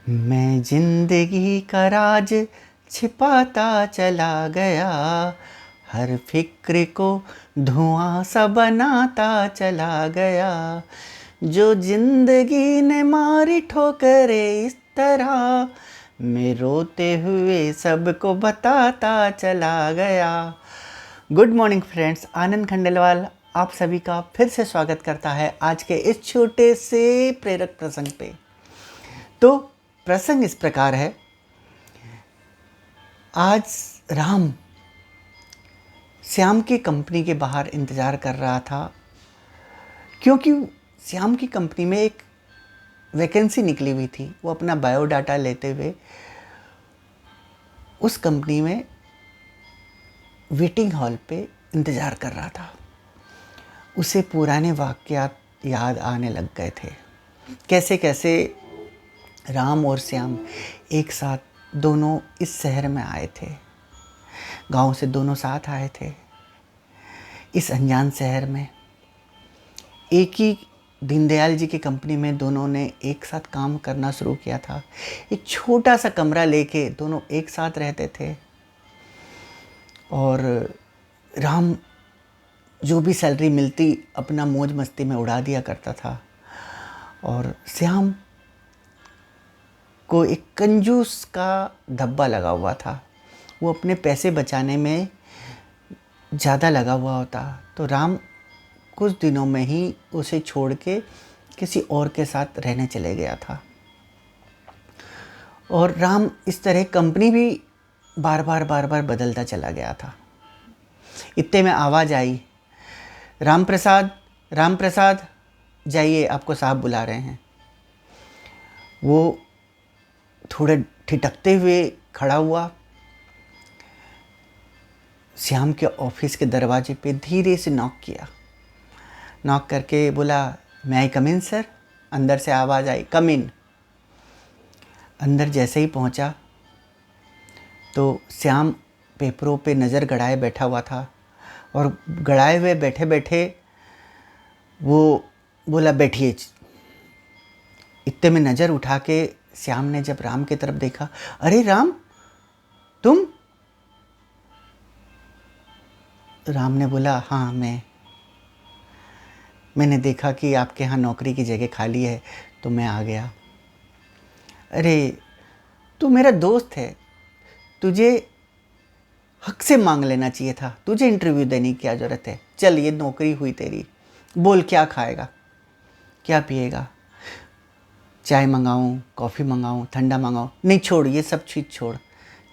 मैं जिंदगी का राज छिपाता चला गया, हर फिक्र को धुआं सा बनाता चला गया। जो जिंदगी ने मारी ठोकरें इस तरह, मैं रोते हुए सबको बताता चला गया। गुड मॉर्निंग फ्रेंड्स, आनंद खंडेलवाल आप सभी का फिर से स्वागत करता है आज के इस छोटे से प्रेरक प्रसंग पे। तो प्रसंग इस प्रकार है। आज राम श्याम की कंपनी के बाहर इंतज़ार कर रहा था, क्योंकि श्याम की कंपनी में एक वैकेंसी निकली हुई थी। वो अपना बायोडाटा लेते हुए उस कंपनी में वेटिंग हॉल पे इंतज़ार कर रहा था। उसे पुराने वाक़यात याद आने लग गए थे। कैसे कैसे राम और श्याम एक साथ दोनों इस शहर में आए थे, गांव से दोनों साथ आए थे। इस अनजान शहर में एक ही दीनदयाल जी की कंपनी में दोनों ने एक साथ काम करना शुरू किया था। एक छोटा सा कमरा लेके दोनों एक साथ रहते थे और राम जो भी सैलरी मिलती अपना मौज मस्ती में उड़ा दिया करता था, और श्याम को एक कंजूस का धब्बा लगा हुआ था। वो अपने पैसे बचाने में ज़्यादा लगा हुआ होता, तो राम कुछ दिनों में ही उसे छोड़ के किसी और के साथ रहने चले गया था। और राम इस तरह कंपनी भी बार बार बदलता चला गया था। इतने में आवाज़ आई, राम प्रसाद जाइए, आपको साहब बुला रहे हैं। वो थोड़े ठिठकते हुए खड़ा हुआ, श्याम के ऑफिस के दरवाजे पे धीरे से नॉक किया। नॉक करके बोला, मैं आई कम इन सर। अंदर से आवाज़ आई, कम इन। अंदर जैसे ही पहुंचा तो श्याम पेपरों पे नज़र गड़ाए बैठा हुआ था, और गड़ाए हुए बैठे बैठे वो बोला, बैठिए। इतने में नज़र उठा के श्याम ने जब राम की तरफ देखा, अरे राम तुम? राम ने बोला, हाँ मैंने देखा कि आपके यहाँ नौकरी की जगह खाली है तो मैं आ गया। अरे तू मेरा दोस्त है, तुझे हक से मांग लेना चाहिए था, तुझे इंटरव्यू देने की क्या ज़रूरत है। चल, ये नौकरी हुई तेरी, बोल क्या खाएगा, क्या पिएगा, चाय मंगाऊं, कॉफ़ी मंगाऊं, ठंडा मंगाऊं? नहीं, छोड़, ये सब चीज़ छोड़।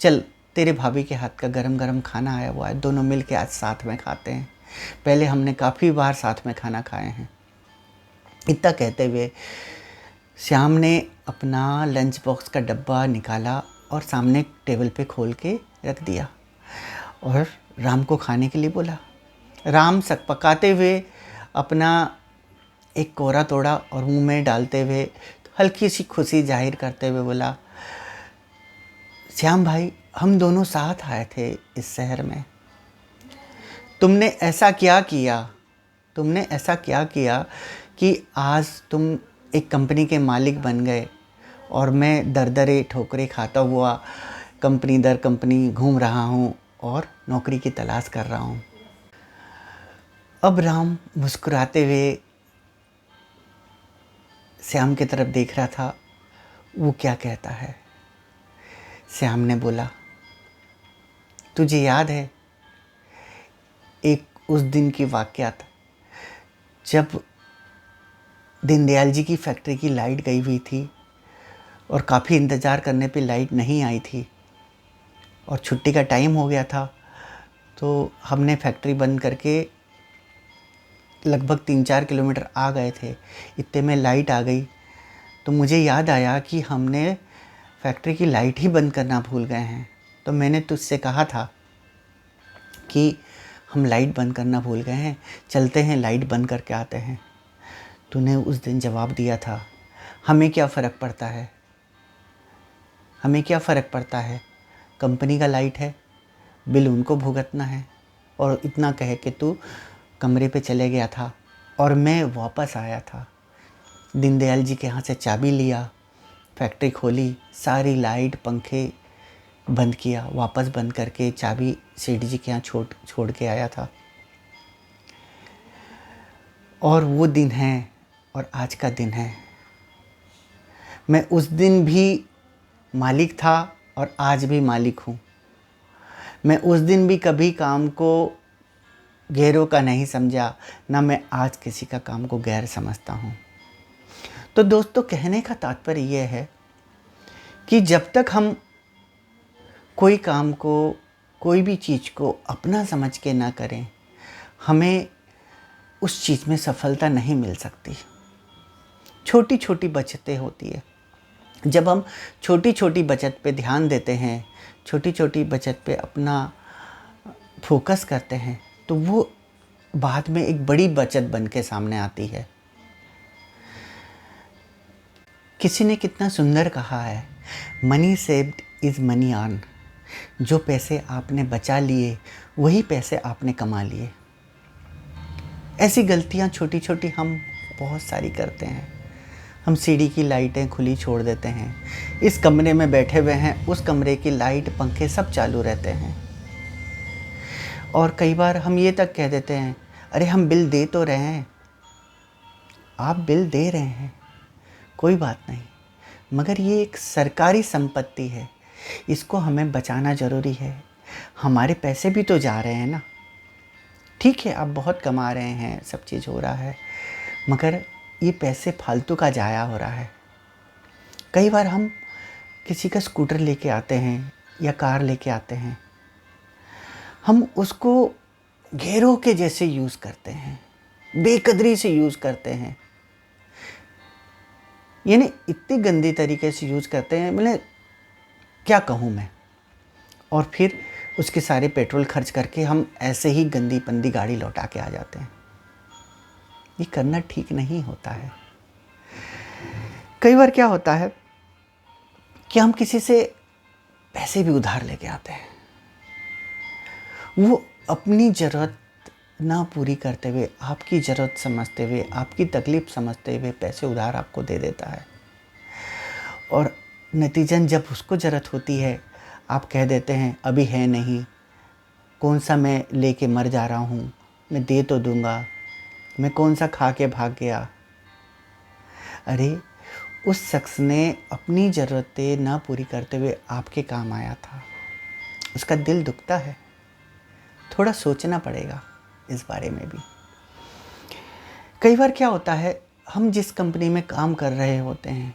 चल, तेरे भाभी के हाथ का गरम गरम खाना आया हुआ है, दोनों मिल के आज साथ में खाते हैं। पहले हमने काफ़ी बार साथ में खाना खाए हैं। इतना कहते हुए श्याम ने अपना लंच बॉक्स का डब्बा निकाला और सामने टेबल पे खोल के रख दिया और राम को खाने के लिए बोला। राम सकपकाते हुए अपना एक कोरा तोड़ा और मुंह में डालते हुए हल्की सी खुशी जाहिर करते हुए बोला, श्याम भाई, हम दोनों साथ आए थे इस शहर में। तुमने ऐसा क्या किया कि आज तुम एक कंपनी के मालिक बन गए और मैं दर ठोकरें खाता हुआ कंपनी दर कंपनी घूम रहा हूँ और नौकरी की तलाश कर रहा हूँ। अब राम मुस्कुराते हुए श्याम की तरफ देख रहा था, वो क्या कहता है। श्याम ने बोला, तुझे याद है एक उस दिन की वाक़यात, जब दीनदयाल जी की फैक्ट्री की लाइट गई हुई थी और काफ़ी इंतज़ार करने पे लाइट नहीं आई थी और छुट्टी का टाइम हो गया था, तो हमने फैक्ट्री बंद करके लगभग 3-4 किलोमीटर आ गए थे। इतने में लाइट आ गई तो मुझे याद आया कि हमने फैक्ट्री की लाइट ही बंद करना भूल गए हैं। तो मैंने तुझसे कहा था कि हम लाइट बंद करना भूल गए हैं, चलते हैं लाइट बंद करके आते हैं। तूने उस दिन जवाब दिया था, हमें क्या फ़र्क पड़ता है, कंपनी का लाइट है, बिल उनको भुगतना है। और इतना कह के तू कमरे पे चले गया था और मैं वापस आया था। दीनदयाल जी के यहाँ से चाबी लिया, फैक्ट्री खोली, सारी लाइट पंखे बंद किया, वापस बंद करके चाबी सेठ जी के यहाँ छोड़ के आया था। और वो दिन है और आज का दिन है। मैं उस दिन भी मालिक था और आज भी मालिक हूँ। मैं उस दिन भी कभी काम को गैरों का नहीं समझा, ना मैं आज किसी का काम को गैर समझता हूँ। तो दोस्तों, कहने का तात्पर्य यह है कि जब तक हम कोई काम को, कोई भी चीज़ को अपना समझ के ना करें, हमें उस चीज़ में सफलता नहीं मिल सकती। छोटी छोटी बचतें होती है। जब हम छोटी छोटी बचत पे ध्यान देते हैं, छोटी छोटी बचत पे अपना फोकस करते हैं, तो वो बाद में एक बड़ी बचत बन के सामने आती है। किसी ने कितना सुंदर कहा है, money saved is money earn. जो पैसे आपने बचा लिए वही पैसे आपने कमा लिए। ऐसी गलतियां छोटी छोटी हम बहुत सारी करते हैं। हम सीढ़ी की लाइटें खुली छोड़ देते हैं, इस कमरे में बैठे हुए हैं, उस कमरे की लाइट पंखे सब चालू रहते हैं। और कई बार हम ये तक कह देते हैं, अरे हम बिल दे तो रहे हैं। आप बिल दे रहे हैं, कोई बात नहीं, मगर ये एक सरकारी संपत्ति है, इसको हमें बचाना ज़रूरी है। हमारे पैसे भी तो जा रहे हैं ना। ठीक है, आप बहुत कमा रहे हैं, सब चीज़ हो रहा है, मगर ये पैसे फालतू का जाया हो रहा है। कई बार हम किसी का स्कूटर लेके आते हैं या कार लेके आते हैं, हम उसको गैरों के जैसे यूज़ करते हैं, बेकदरी से यूज़ करते हैं, यानी इतनी गंदी तरीके से यूज़ करते हैं, मतलब क्या कहूँ मैं। और फिर उसके सारे पेट्रोल खर्च करके हम ऐसे ही गंदी पंदी गाड़ी लौटा के आ जाते हैं। ये करना ठीक नहीं होता है। कई बार क्या होता है कि हम किसी से पैसे भी उधार लेके आते हैं, वो अपनी ज़रूरत ना पूरी करते हुए, आपकी ज़रूरत समझते हुए, आपकी तकलीफ़ समझते हुए पैसे उधार आपको दे देता है। और नतीजन जब उसको ज़रूरत होती है, आप कह देते हैं अभी है नहीं, कौन सा मैं लेके मर जा रहा हूँ, मैं दे तो दूँगा, मैं कौन सा खा के भाग गया। अरे, उस शख्स ने अपनी ज़रूरतें ना पूरी करते हुए आपके काम आया था, उसका दिल दुखता है। थोड़ा सोचना पड़ेगा इस बारे में भी। कई बार क्या होता है, हम जिस कंपनी में काम कर रहे होते हैं,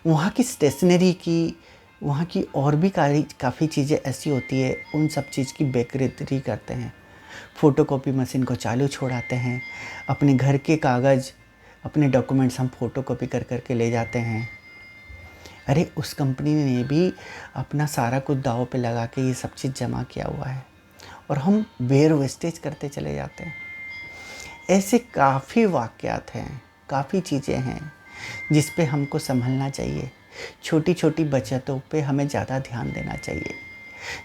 वहाँ की स्टेशनरी की, वहाँ की और भी काफ़ी चीज़ें ऐसी होती है, उन सब चीज़ की बेखरीदी करते हैं। फ़ोटोकॉपी मशीन को चालू छोड़ाते हैं, अपने घर के कागज़, अपने डॉक्यूमेंट्स हम फ़ोटोकॉपी कर कर के ले जाते हैं। अरे, उस कंपनी ने भी अपना सारा कुछ दाव पे लगा के ये सब चीज़ जमा किया हुआ है, और हम वेयर वेस्टेज करते चले जाते हैं। ऐसे काफ़ी वाक़यात हैं, काफ़ी चीज़ें हैं जिस पे हमको संभलना चाहिए। छोटी छोटी बचतों पे हमें ज़्यादा ध्यान देना चाहिए।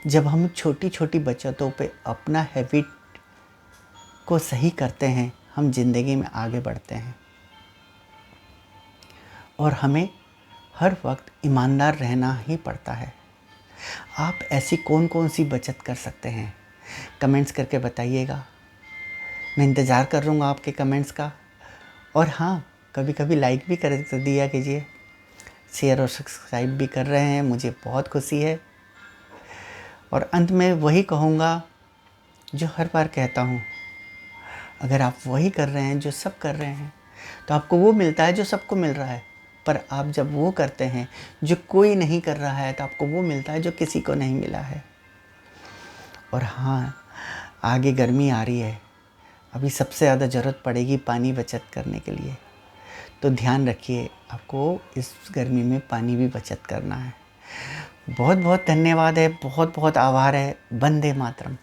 जब हम छोटी छोटी बचतों पे अपना हैबिट को सही करते हैं, हम ज़िंदगी में आगे बढ़ते हैं। और हमें हर वक्त ईमानदार रहना ही पड़ता है। आप ऐसी कौन कौन सी बचत कर सकते हैं, कमेंट्स करके बताइएगा। मैं इंतज़ार कर लूँगा आपके कमेंट्स का। और हाँ, कभी कभी लाइक भी कर दिया कीजिए, शेयर और सब्सक्राइब भी कर रहे हैं, मुझे बहुत खुशी है। और अंत में वही कहूँगा जो हर बार कहता हूँ, अगर आप वही कर रहे हैं जो सब कर रहे हैं, तो आपको वो मिलता है जो सबको मिल रहा है। पर आप जब वो करते हैं जो कोई नहीं कर रहा है, तो आपको वो मिलता है जो किसी को नहीं मिला है। और हाँ, आगे गर्मी आ रही है, अभी सबसे ज़्यादा ज़रूरत पड़ेगी पानी बचत करने के लिए। तो ध्यान रखिए, आपको इस गर्मी में पानी भी बचत करना है। बहुत बहुत धन्यवाद है, बहुत बहुत आभार है। वंदे मातरम।